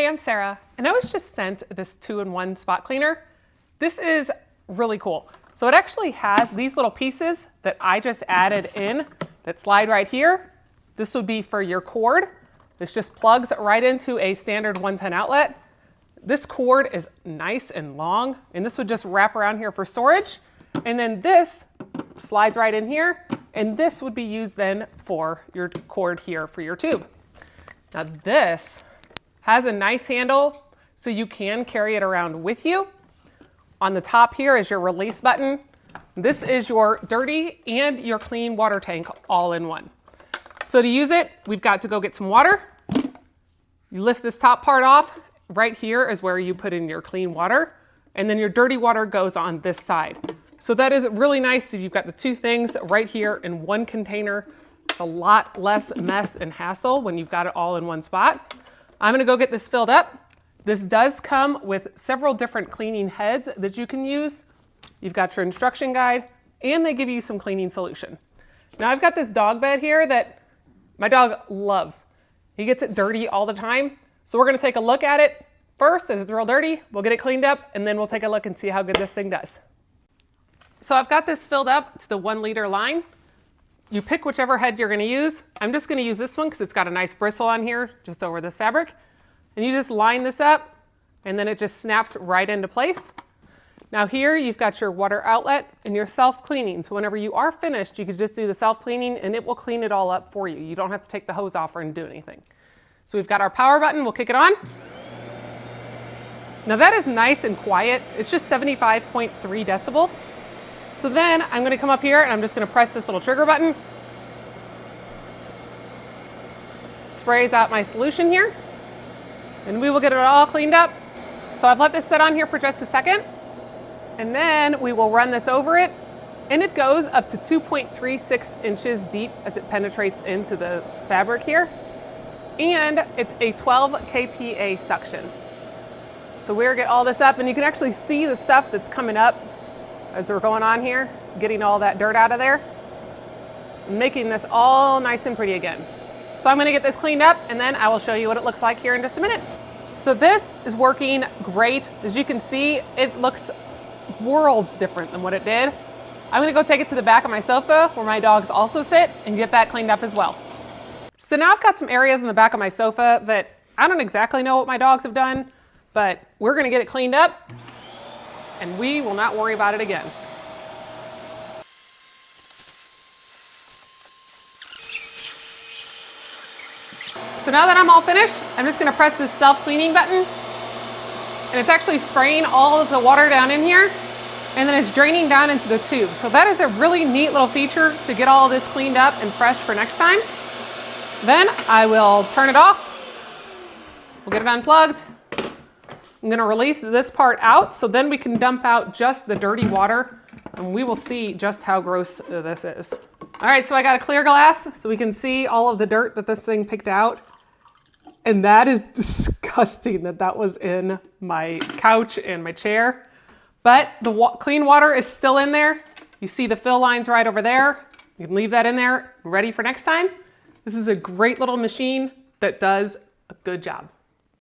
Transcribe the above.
Hey, I'm Sarah, and I was just sent this 2-in-1 spot cleaner. This is really cool. So it actually has these little pieces that I just added in that slide right here. This would be for your cord. This just plugs right into a standard 110 outlet. This cord is nice and long, and this would just wrap around here for storage. And then this slides right in here, and this would be used then for your cord here for your tube. Now this has a nice handle, so you can carry it around with you. On the top here is your release button. This is your dirty and your clean water tank all in one. So to use it, we've got to go get some water. You lift this top part off. Right here is where you put in your clean water, and then your dirty water goes on this side. So that is really nice. So you've got the two things right here in one container. It's a lot less mess and hassle when you've got it all in one spot. I'm gonna go get this filled up. This does come with several different cleaning heads that you can use. You've got your instruction guide, and they give you some cleaning solution. Now I've got this dog bed here that my dog loves. He gets it dirty all the time. So we're gonna take a look at it first as it's real dirty. We'll get it cleaned up, and then we'll take a look and see how good this thing does. So I've got this filled up to the 1 liter line. You pick whichever head you're gonna use. I'm just gonna use this one because it's got a nice bristle on here just over this fabric. And you just line this up, and then it just snaps right into place. Now here you've got your water outlet and your self-cleaning. So whenever you are finished, you could just do the self-cleaning and it will clean it all up for you. You don't have to take the hose off or do anything. So we've got our power button, we'll kick it on. Now that is nice and quiet. It's just 75.3 decibel. So then I'm gonna come up here and I'm just gonna press this little trigger button. Sprays out my solution here, and we will get it all cleaned up. So I've let this sit on here for just a second, and then we will run this over it, and it goes up to 2.36 inches deep as it penetrates into the fabric here. And it's a 12 kPa suction. So we're get all this up, and you can actually see the stuff that's coming up as we're going on here, getting all that dirt out of there, making this all nice and pretty again. So I'm gonna get this cleaned up, and then I will show you what it looks like here in just a minute. So this is working great. As you can see, it looks worlds different than what it did. I'm gonna go take it to the back of my sofa where my dogs also sit and get that cleaned up as well. So now I've got some areas in the back of my sofa that I don't exactly know what my dogs have done, but we're gonna get it cleaned up and we will not worry about it again. So now that I'm all finished, I'm just gonna press this self-cleaning button, and it's actually spraying all of the water down in here, and then it's draining down into the tube. So that is a really neat little feature to get all this cleaned up and fresh for next time. Then I will turn it off. We'll get it unplugged. I'm gonna release this part out so then we can dump out just the dirty water, and we will see just how gross this is. All right, so I got a clear glass so we can see all of the dirt that this thing picked out. And that is disgusting that was in my couch and my chair. But the clean water is still in there. You see the fill lines right over there. You can leave that in there, ready for next time. This is a great little machine that does a good job.